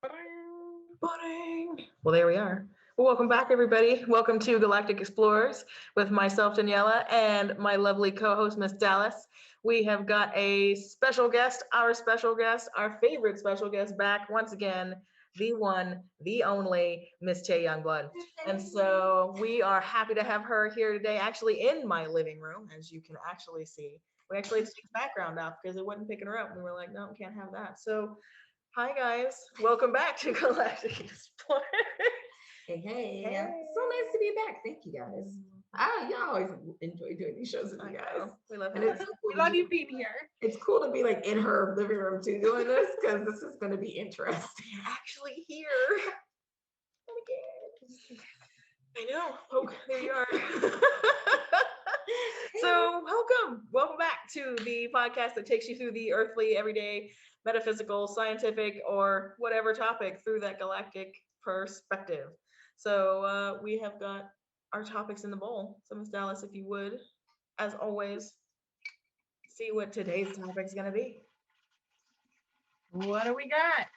Ba-ding. Well, there we are. Well, welcome back, everybody. Welcome to Galactic Explorers with myself, Daniella, and my lovely co-host, Miss Dallas. We have got a special guest, our favorite special guest, back once again, the one, the only Miss Te Youngblood. And so we are happy to have her here today, actually in my living room, as you can actually see. We actually had to take the background off because it wasn't picking her up. We were like, no, we can't have that. So hi guys, welcome back to Galactic Explorer. Hey, so nice to be back. Thank you guys. Y'all always enjoy doing these shows with you guys. We love And it. it's so cool We love you being here. It's cool to be like in her living room too doing this because this is going to be interesting. You're actually here. I know. Oh, there you are. So welcome back to the podcast that takes you through the earthly, everyday, metaphysical, scientific, or whatever topic through that galactic perspective. So we have got our topics in the bowl. So Ms. Dallas, if you would, as always, see what today's topic is going to be. What do we got?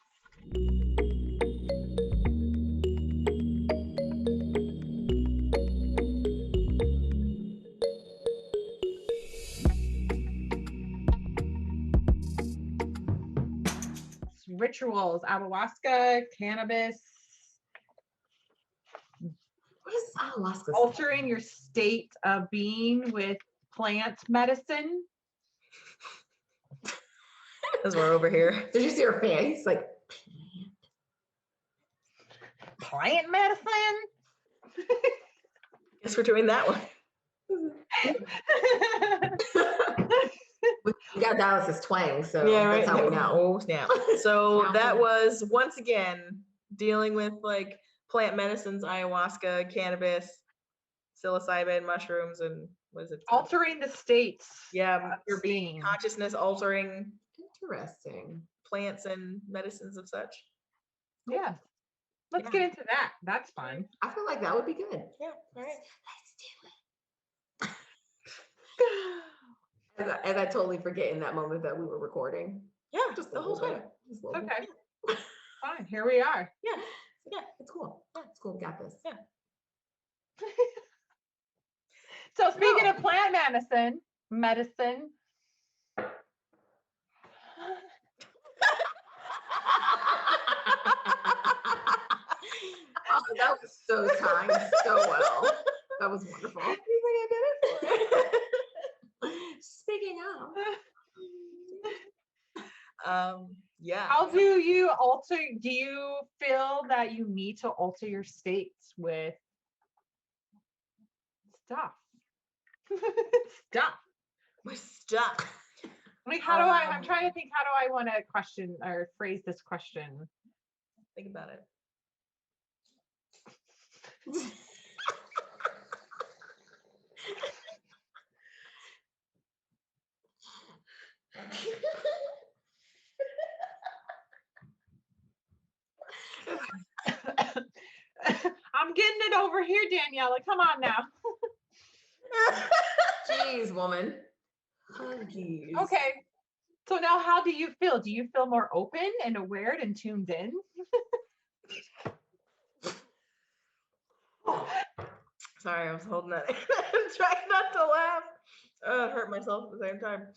Rituals, ayahuasca, cannabis. What is ayahuasca? Altering your state of being with plant medicine. As we're over here. Did you see her face? Like, Plant medicine? Guess we're doing that one. We got Dallas's twang, so Yeah, right. that's how we know. Oh, snap. So that was once again dealing with like plant medicines, ayahuasca, cannabis, psilocybin, mushrooms, and what is it? Altering the states Yeah, of your being. consciousness altering Interesting. plants and medicines of such. Yes. Let's Yeah. get into that. That's fun. I feel like that would be good. Yeah, all right. Let's do it. As I totally forget in that moment that we were recording. Yeah, Just the a whole little time. bit. Just a little Okay. bit. Fine. Here we are. Yeah, Yeah, it's cool. It's cool. We got this. yeah. So speaking of plant medicine. Oh, that was so timed so well. That was wonderful. I did it for Speaking of, yeah. How do you alter? Do you feel that you need to alter your states with stuff? Stuff. With stuff. Like, how do I'm trying to think, how do I want to question or phrase this question? Think about it. I'm getting it over here, Daniella. Come on now. jeez, woman. Jeez. Okay. So now how do you feel? Do you feel more open and aware and tuned in? Sorry, I was holding that. Trying not to laugh. I hurt myself at the same time.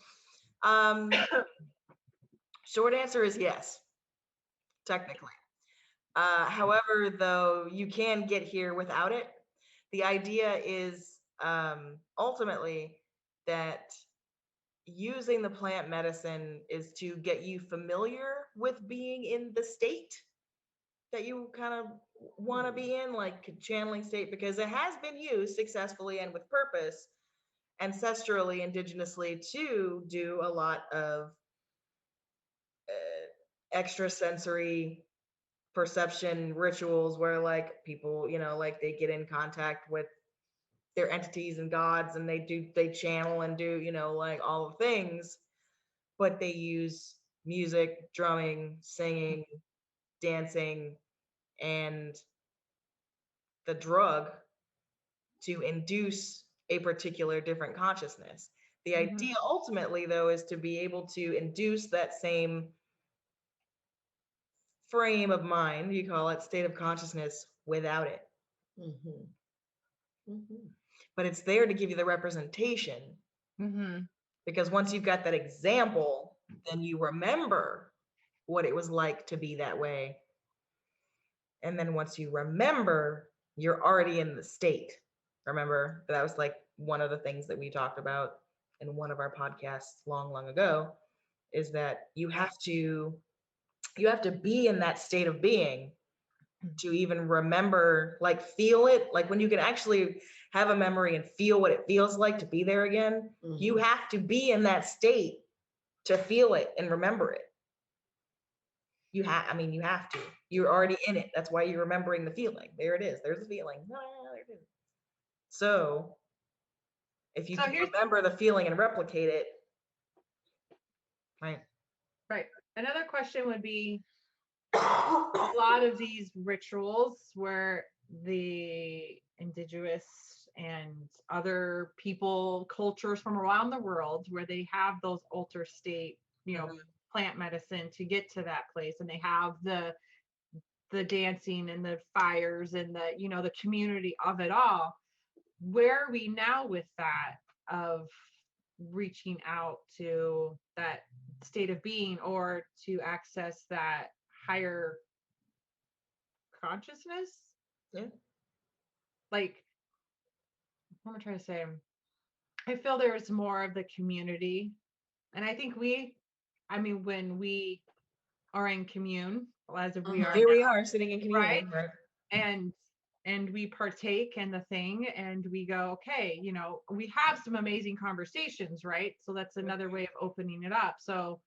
Short answer is yes, technically. However, though, you can get here without it. The idea is ultimately that using the plant medicine is to get you familiar with being in the state that you kind of want to be in, like channeling state, because it has been used successfully and with purpose ancestrally, indigenously, to do a lot of extrasensory perception rituals where like people, like they get in contact with their entities and gods and they channel and do, like all the things, but they use music, drumming, singing, dancing, and the drug to induce a particular different consciousness. The idea ultimately, though, is to be able to induce that same frame of mind, you call it state of consciousness, without it. But it's there to give you the representation. Because once you've got that example, then you remember what it was like to be that way. And then once you remember, you're already in the state. Remember, that was like one of the things that we talked about in one of our podcasts long ago, is that you have to be in that state of being to even remember, like feel it. Like when you can actually have a memory and feel what it feels like to be there again, you have to be in that state to feel it and remember it. You have to. You're already in it. That's why you're remembering the feeling. There it is. There's the feeling. There it is. So if you can remember the feeling and replicate it, right? Right. Another question would be, a lot of these rituals where the indigenous and other people, cultures from around the world, where they have those alter state, plant medicine to get to that place, and they have the dancing and the fires and the community of it all. Where are we now with that, of reaching out to that state of being, or to access that higher consciousness? Yeah. Like, what am I trying to say? I feel there's more of the community. And I think when we are in commune, as if we are Here we now, are sitting in community, right? And we partake in the thing, and we go, okay, we have some amazing conversations, right? So that's another way of opening it up. So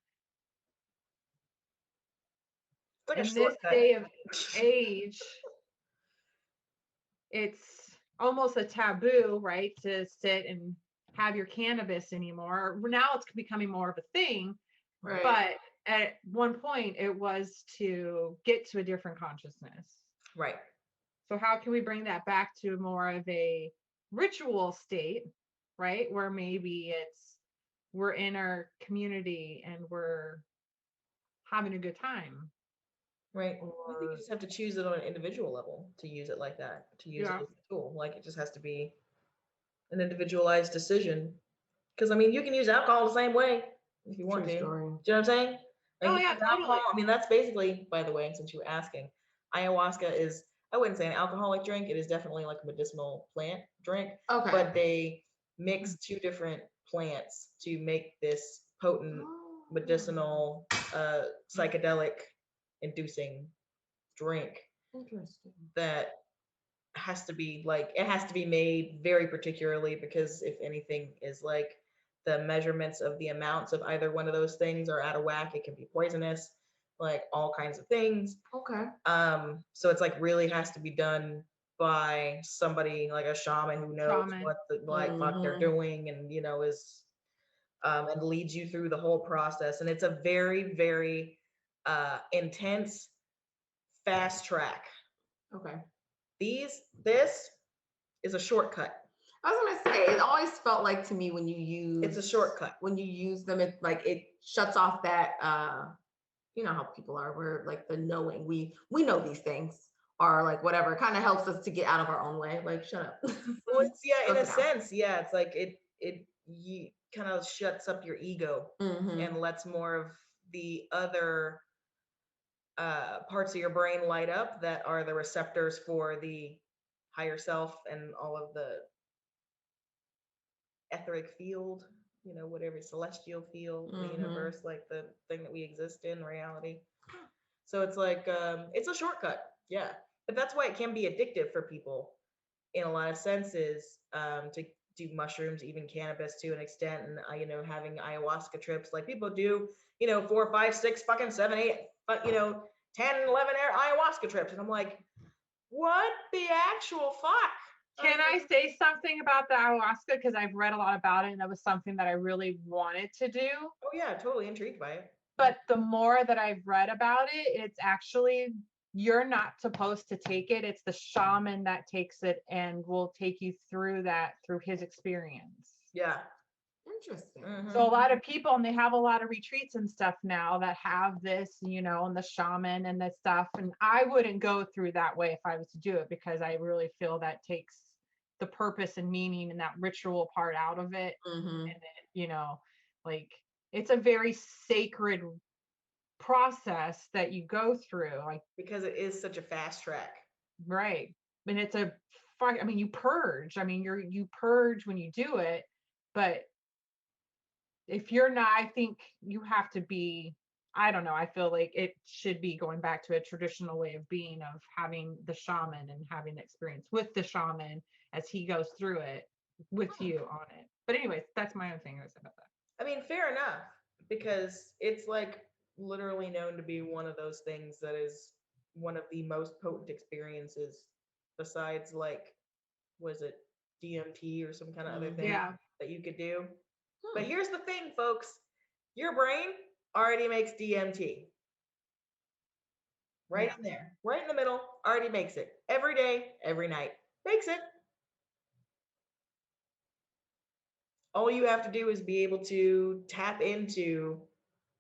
It's like in a this shortcut. day of age, it's almost a taboo, right, to sit and have your cannabis anymore. Now it's becoming more of a thing, Right. but at one point it was to get to a different consciousness. Right. So how can we bring that back to more of a ritual state, right? Where maybe we're in our community and we're having a good time. Right. I think you just have to choose it on an individual level to use it like that, to use it as a tool. Like it just has to be an individualized decision. Because you can use alcohol the same way if you want to. Do you know what I'm saying? Oh yeah, totally. Alcohol, that's basically, by the way, since you were asking, ayahuasca is, I wouldn't say an alcoholic drink. It is definitely like a medicinal plant drink. Okay. But they mix two different plants to make this potent medicinal psychedelic inducing drink. Interesting. That has to be it has to be made very particularly, because if anything is like the measurements of the amounts of either one of those things are out of whack, it can be poisonous, like all kinds of things. Okay. So it's like really has to be done by somebody like a shaman who knows what the fuck they're doing, and is and leads you through the whole process. And it's a very, very intense, fast track. Okay. This is a shortcut. I was gonna say, it always felt like to me when you use, it's a shortcut. When you use them, it's like it shuts off that you know how people are, where like the knowing, we know these things, or like whatever, it kind of helps us to get out of our own way. Like, shut up. Well, it's, in a sense, it's like it kind of shuts up your ego and lets more of the other parts of your brain light up that are the receptors for the higher self and all of the etheric field, whatever, celestial field, the universe, like the thing that we exist in, reality. So it's like it's a shortcut, but that's why it can be addictive for people in a lot of senses, to do mushrooms, even cannabis to an extent, and having ayahuasca trips like people do, 4, 5, 6, fucking 7, 8, 10, 11 ayahuasca trips, and I'm like, what the actual fuck? Can I say something about the ayahuasca? Because I've read a lot about it, and that was something that I really wanted to do. Oh yeah, totally intrigued by it. But the more that I've read about it, it's actually, you're not supposed to take it. It's the shaman that takes it and will take you through that, through his experience. Yeah. Interesting. So a lot of people, and they have a lot of retreats and stuff now that have this, and the shaman and this stuff. And I wouldn't go through that way if I was to do it, because I really feel that takes the purpose and meaning and that ritual part out of it. Mm-hmm. And like it's a very sacred process that you go through, like, because it is such a fast track. right. And it's you purge. You purge when you do it, but if you're not, I think you have to be, I don't know, I feel like it should be going back to a traditional way of being, of having the shaman and having the experience with the shaman as he goes through it with you on it. But anyways, that's my own thing about that. I mean, fair enough, because it's like literally known to be one of those things that is one of the most potent experiences, besides like, was it DMT or some kind of other thing that you could do? But here's the thing, folks. Your brain already makes DMT. Right in there, right in the middle, already makes it. Every day, every night, makes it. All you have to do is be able to tap into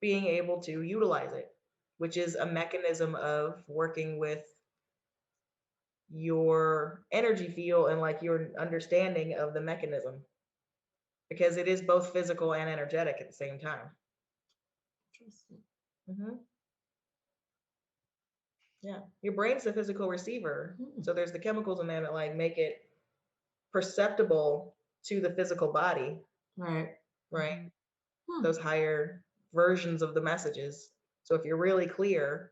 being able to utilize it, which is a mechanism of working with your energy field and like your understanding of the mechanism, because it is both physical and energetic at the same time. Interesting. Mm-hmm. Yeah, your brain's the physical receiver, so there's the chemicals in there that like make it perceptible to the physical body, right? Those higher versions of the messages. So if you're really clear,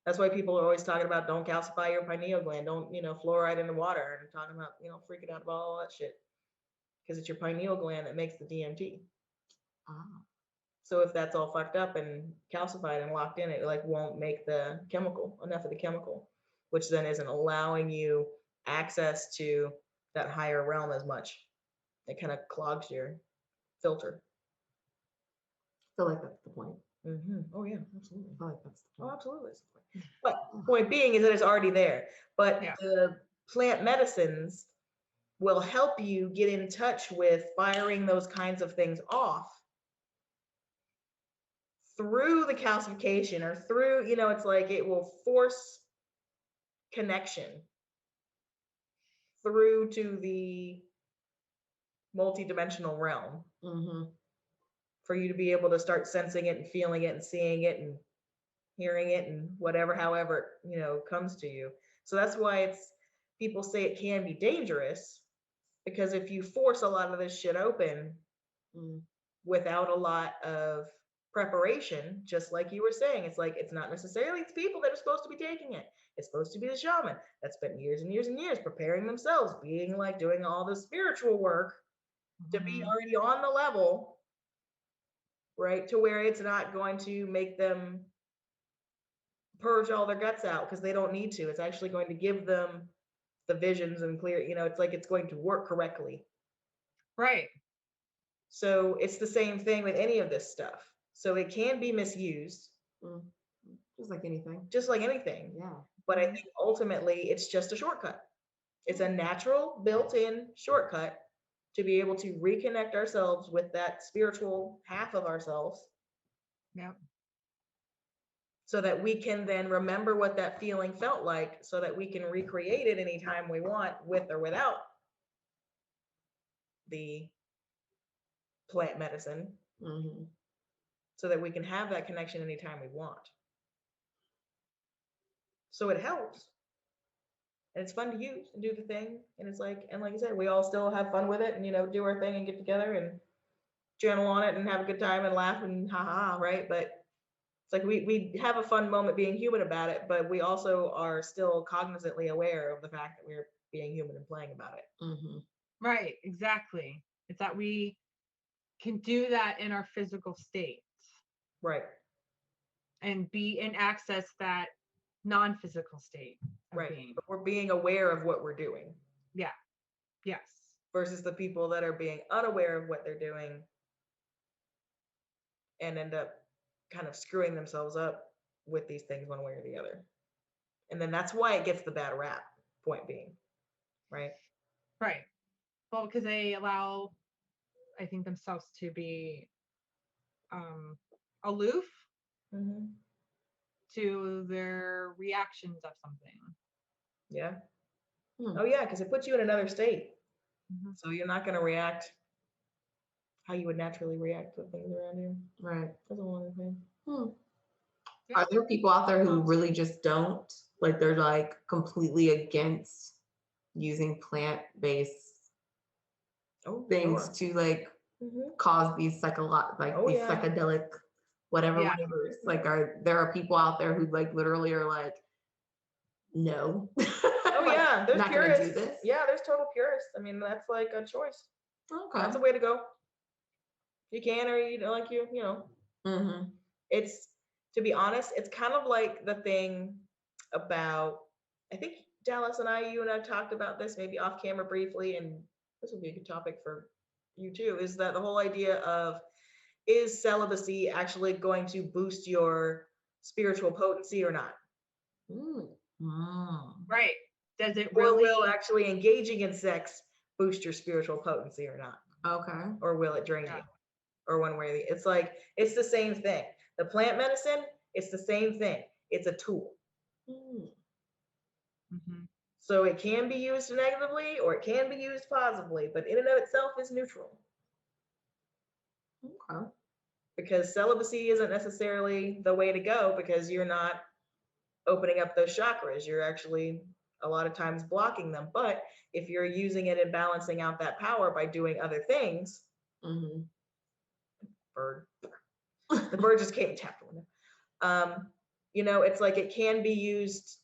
that's why people are always talking about don't calcify your pineal gland, don't fluoride in the water, and talking about freaking out about all that shit, because it's your pineal gland that makes the DMT. So if that's all fucked up and calcified and locked in, it like won't make the chemical, enough of the chemical, which then isn't allowing you access to that higher realm as much. It kind of clogs your filter. I feel like that's the point. Oh yeah, absolutely. I feel like that's the point. Oh, absolutely. But point being is that it's already there. But the plant medicines will help you get in touch with firing those kinds of things off through the calcification, or through, it's like it will force connection through to the multidimensional realm, for you to be able to start sensing it and feeling it and seeing it and hearing it and whatever, however, comes to you. So that's why people say it can be dangerous, because if you force a lot of this shit open without a lot of preparation, just like you were saying, it's like, it's not necessarily it's people that are supposed to be taking it. It's supposed to be the shaman that spent years and years and years preparing themselves, being like doing all the spiritual work to be already on the level, right, to where it's not going to make them purge all their guts out, because they don't need to. It's actually going to give them the visions and clear, it's like it's going to work correctly. Right. So it's the same thing with any of this stuff. So it can be misused. Just like anything. Just like anything. Yeah. But I think ultimately it's just a shortcut. It's a natural built-in shortcut to be able to reconnect ourselves with that spiritual half of ourselves. Yeah. So that we can then remember what that feeling felt like, so that we can recreate it anytime we want, with or without the plant medicine, so that we can have that connection anytime we want. So it helps. And it's fun to use and do the thing. And it's like, and like I said, we all still have fun with it and, do our thing and get together and journal on it and have a good time and laugh and haha, right? But it's like we have a fun moment being human about it, but we also are still cognizantly aware of the fact that we're being human and playing about it. Right, exactly. It's that we can do that in our physical state. Right. And access that non-physical state of right being. But we're being aware of what we're doing. Yeah. Yes. Versus the people that are being unaware of what they're doing and end up kind of screwing themselves up with these things one way or the other. And then that's why it gets the bad rap, point being. Right. Well, because they allow I think themselves to be aloof Mm-hmm. to their reactions of something. Yeah. Hmm. Oh yeah, because it puts you in another state. Mhm. So you're not going to react how you would naturally react to things around you. Right. That's a wonderful thing. Hmm. Are there people out there who really just don't, like, they're like completely against using plant-based Oh, things sure. to like Mm-hmm. cause these Oh, these yeah. psychedelic whatever Yeah. whatevers? Like, are there people out there who like literally are like, no, Oh like, yeah, there's not gonna do purists. this? Yeah, there's total purists. I mean, that's like a choice. Okay. That's a way to go. You can, or you don't, like you know. Mm-hmm. It's, to be honest, it's kind of like the thing about, I think Dallas and you and I talked about this maybe off camera briefly, and this would be a good topic for you too, is that the whole idea of, is celibacy actually going to boost your spiritual potency or not? Mm. Mm. Right. Does it Or really? will actually engaging in sex boost your spiritual potency or not? Okay. Or will it drain Yeah. you? Or one way or the, it's like, it's the same thing. The plant medicine, it's the same thing. It's a tool. Mm. Mhm. So it can be used negatively or it can be used positively, but in and of itself is neutral. Okay. Because celibacy isn't necessarily the way to go, because you're not opening up those chakras. You're actually a lot of times blocking them. But if you're using it and balancing out that power by doing other things, Mm-hmm. bird, the bird just came and tapped the window. You know, it's like it can be used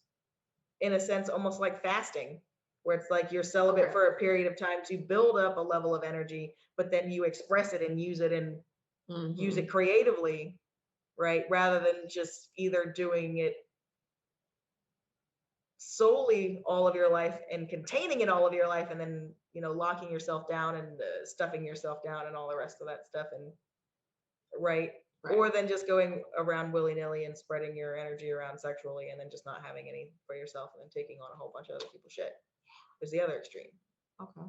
in a sense almost like fasting, where it's like you're celibate Okay. for a period of time to build up a level of energy, but then you express it and use it and use Mm-hmm. it creatively, right? Rather than just either doing it solely all of your life and containing it all of your life, and then, you know, locking yourself down and stuffing yourself down and all the rest of that stuff, and right. Right. Or then just going around willy-nilly and spreading your energy around sexually and then just not having any for yourself and then taking on a whole bunch of other people's shit. There's the other extreme. Okay.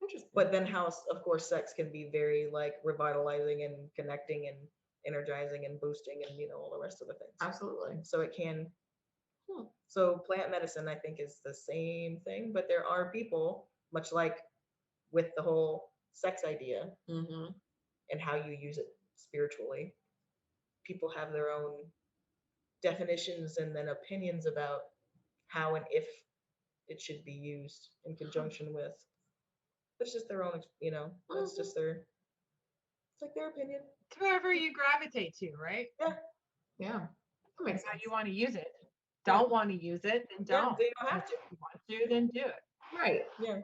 Interesting. But then how, of course, sex can be very like revitalizing and connecting and energizing and boosting and, you know, all the rest of the things. Absolutely. So it can. Hmm. So plant medicine, I think, is the same thing, but there are people, much like with the whole sex idea Mm-hmm. and how you use it spiritually, people have their own definitions and then opinions about how and if it should be used in conjunction with. It's just their own, you know, it's just their, it's like their opinion. It's wherever you gravitate to, right? Yeah. Yeah. That makes That's how sense. you want to use it. Yeah. Don't want to use it, then Yeah, don't. they don't have If to. you want to, then do it. Right. Yeah.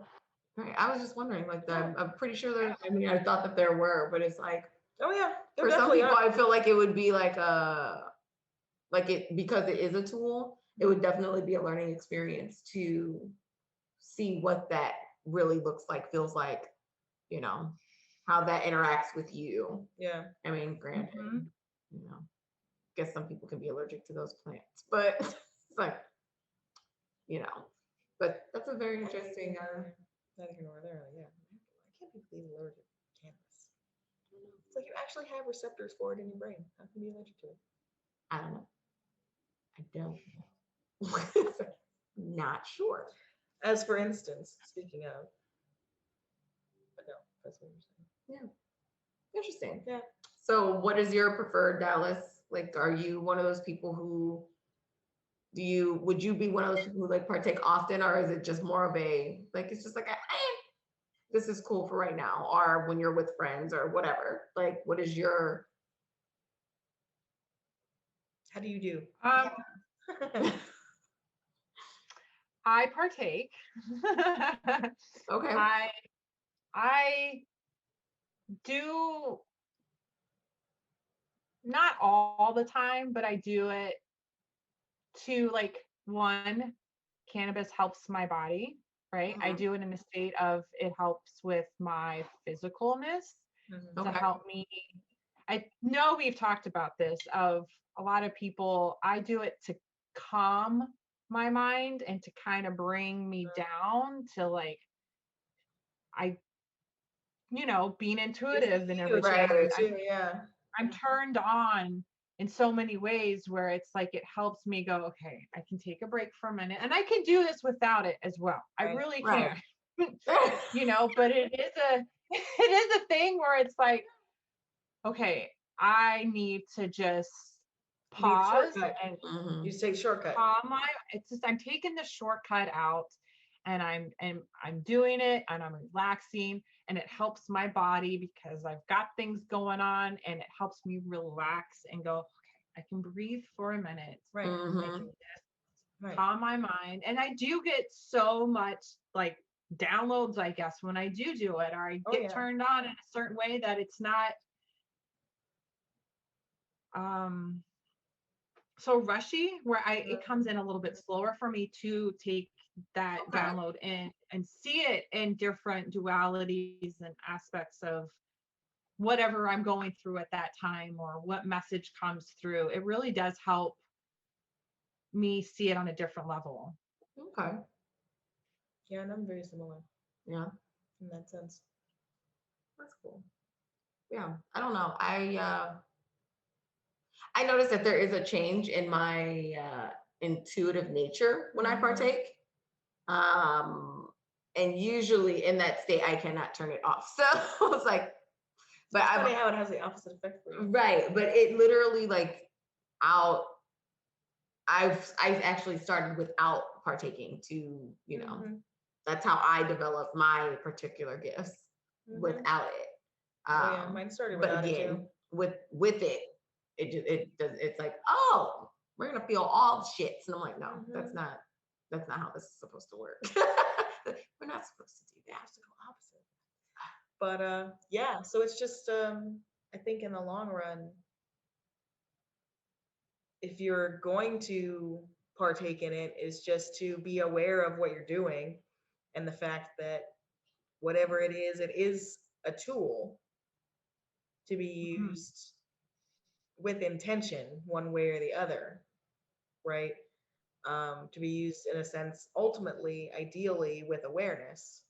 Right. I was just wondering, like, Yeah. I'm pretty sure there. I mean, I thought that there were, but it's like, Oh yeah. There for some definitely people, are. I feel like it would be like it, because it is a tool. It would definitely be a learning experience to see what that really looks like, feels like, you know, how that interacts with you. Yeah. I mean, granted, Mhm. you know, guess some people can be allergic to those plants, but it's like, you know, but that's a very interesting. Neither here nor there. Yeah. I can't be allergic to cannabis. It's like you actually have receptors for it in your brain. How can you be allergic to it? I don't know. I don't. Not sure. As for instance, speaking of, but no, that's what you're saying. Yeah. Interesting. Yeah. So what is your preferred Dallas? Like, are you one of those people who would you be one of those people who like partake often, or is it just more of a, like, it's just like, this is cool for right now, or when you're with friends or whatever? Like, what is your, How do you do? I partake. okay. I do not all the time, but I do it to, like, one, cannabis helps my body, right? I Mhm. do it in a state of, it helps with my physicalness to Okay. help me. I know we've talked about this, of a lot of people, I do it to calm my mind and to kind of bring me down to, like, I being intuitive and Huge everything. factor too, yeah. I'm turned on in so many ways where it's like it helps me go, okay, I can take a break for a minute, and I can do this without it as well. I Right. really Right. can. But it is a thing where it's like, okay, I need to just Need a pause shortcut. and Mhm. You just take shortcut. it's just I'm taking the shortcut out, and I'm doing it, and I'm relaxing, and it helps my body because I've got things going on, and it helps me relax and go, okay, I can breathe for a minute. Right. I Mhm. can just Right. calm my mind. And I do get so much like downloads, I guess, when I do it, or I Oh, get yeah. turned on in a certain way that it's not so rushy, where it comes in a little bit slower for me to take that Okay. download in and see it in different dualities and aspects of whatever I'm going through at that time, or what message comes through. It really does help me see it on a different level. Okay. Yeah, and I'm very similar Yeah. in that sense. That's cool. Yeah. I don't know. I noticed that there is a change in my intuitive nature when I Mhm. partake. And usually in that state, I cannot turn it off. So it's like, but It's I'm funny how it has the opposite effect for you. right. But it literally like I'll I've actually started without partaking to, Mhm. that's how I developed my particular gifts Mhm. without it. Oh yeah, mine started But without it again, too. with it, it does, it's like, oh, we're gonna feel all shits. And I'm like, no, Mhm. that's not how this is supposed to work. We're not supposed to do that. Has to go opposite. But yeah, so it's just I think in the long run, if you're going to partake in it, is just to be aware of what you're doing and the fact that whatever it is a tool to be Mhm. used with intention one way or the other, right? To be used in a sense, ultimately, ideally, with awareness,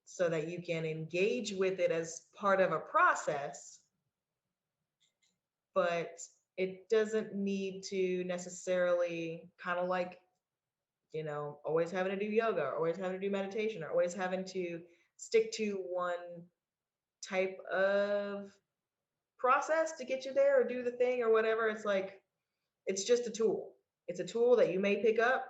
so that you can engage with it as part of a process, but it doesn't need to necessarily kind of like, always having to do yoga, or always having to do meditation, or always having to stick to one type of process to get you there or do the thing or whatever. It's like, it's just a tool. It's a tool that you may pick up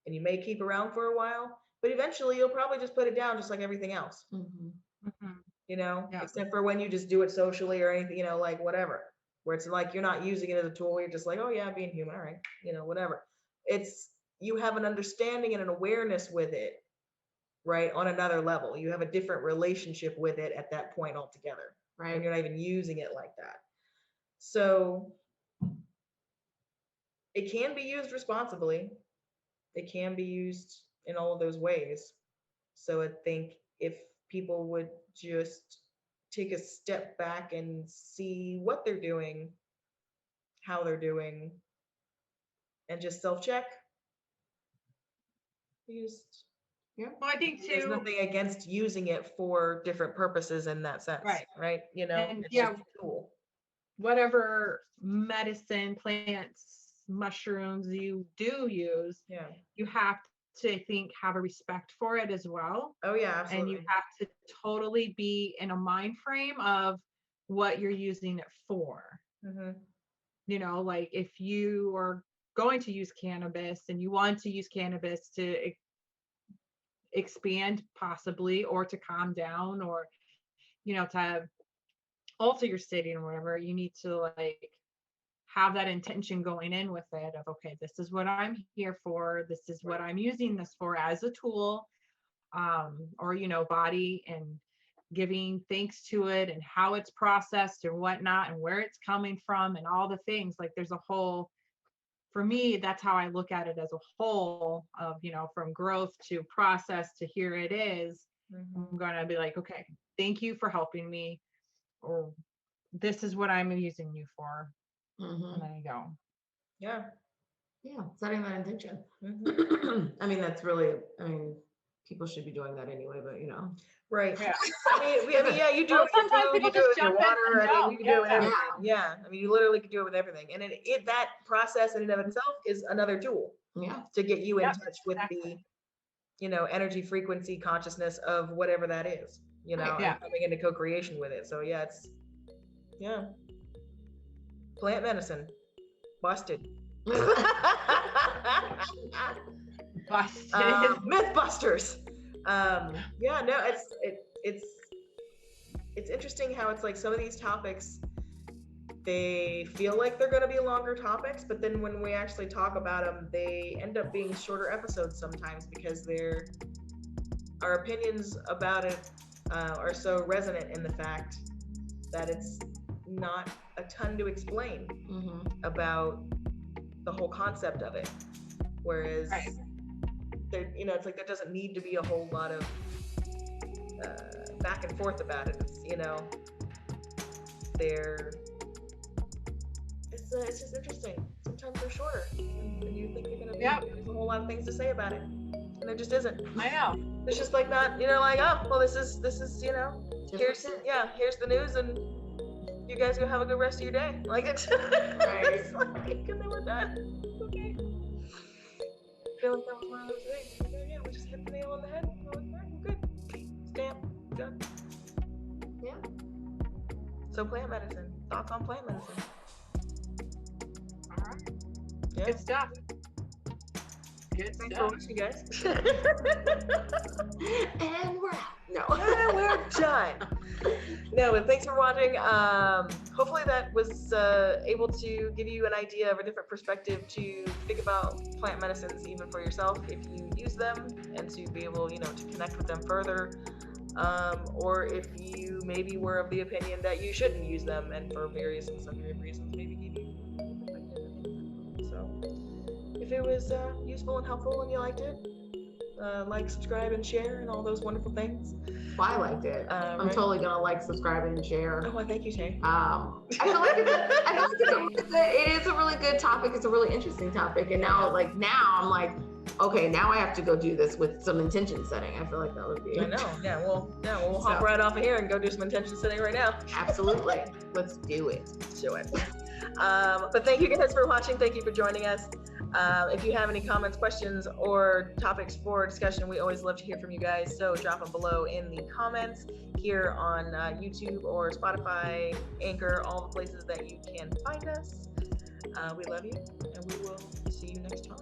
and you may keep around for a while, but eventually you'll probably just put it down just like everything else, Mhm. Mhm. Yeah. except for when you just do it socially or anything, like whatever, where it's like you're not using it as a tool. You're just like, oh yeah, being human. All right. Whatever. It's, you have an understanding and an awareness with it, right? On another level. You have a different relationship with it at that point altogether. And Right. you're not even using it like that. So it can be used responsibly. It can be used in all of those ways. So I think if people would just take a step back and see what they're doing, how they're doing, and just self-check, just, Yeah. Well, I think there's too, nothing against using it for different purposes in that sense, right. right? And It's yeah, just a tool. whatever medicine, plants, mushrooms you do use, Yeah. you have to, I think, have a respect for it as well. Oh yeah, And you absolutely. have to totally be in a mind frame of what you're using it for. Hmm. Like if you are going to use cannabis and you want to use cannabis to expand possibly, or to calm down, or to alter your state or whatever, you need to like have that intention going in with it of, okay, this is what I'm here for, this is what I'm using this for as a tool, or body, and giving thanks to it and how it's processed and whatnot and where it's coming from and all the things. Like there's a whole, for me, that's how I look at it as a whole of, from growth to process to here it is. Hmm. I'm going to be like, okay, thank you for helping me, or this is what I'm using you for. Mhm. And then you go. Yeah. Yeah. Setting that intention. Hmm. I mean, that's really, I mean, people should be doing that anyway, but you know. Right. Yeah. I mean, yeah, you do Well, it with sometimes food, people you do it just with your jump in water. and I mean, go. you can do it with Yeah. everything. Yeah. I mean, you literally can do it with everything. And that process in and of itself is another tool Yeah. to get you in Yep, touch with exactly. the energy, frequency, consciousness of whatever that is, Right. Yeah. and coming into co-creation with it. So yeah, plant medicine, busted. Busted. Mythbusters. Yeah, no, it's interesting how it's like some of these topics, they feel like they're going to be longer topics, but then when we actually talk about them, they end up being shorter episodes sometimes because our opinions about it are so resonant in the fact that it's not a ton to explain about the whole concept of it. Whereas, Right. it's like there doesn't need to be a whole lot of back and forth about it. It's just interesting. Sometimes they're shorter than you think they're gonna be. Yep. There's a whole lot of things to say about it, and there just isn't. I know. It's just like not, like, oh, well, this is here's the news, and you guys go have a good rest of your day. Like it's, it's like, and then we're done. Okay. I feel like that was one of those things. Like, yeah, we just hit the nail on the head. We're like, right, we're good. Stamp. Done. Yeah. So plant medicine. Thoughts on plant medicine? All right. Yeah. Good stuff. Good Thanks for stuff. watching, guys. And we're out. No. And we're done. No, but thanks for watching. Hopefully that was able to give you an idea of a different perspective to think about plant medicines even for yourself if you use them, and to be able, to connect with them further. Or if you maybe were of the opinion that you shouldn't use them, and for various and sundry reasons maybe give you a perspective. So if it was useful and helpful and you liked it, like, subscribe, and share, and all those wonderful things. Well, I liked it. I'm Right. totally gonna like, subscribe, and share. Oh, well, thank you, Shay. I feel like it is a really good topic. It's a really interesting topic, and now I'm like, okay, now I have to go do this with some intention setting. I feel like that would be. I know. Yeah. We'll hop So- right off of here and go do some intention setting right now. Absolutely. Let's do it. Do it. But thank you guys for watching. Thank you for joining us. If you have any comments, questions, or topics for discussion, we always love to hear from you guys. So drop them below in the comments here on YouTube or Spotify, Anchor, all the places that you can find us. We love you, and we will see you next time.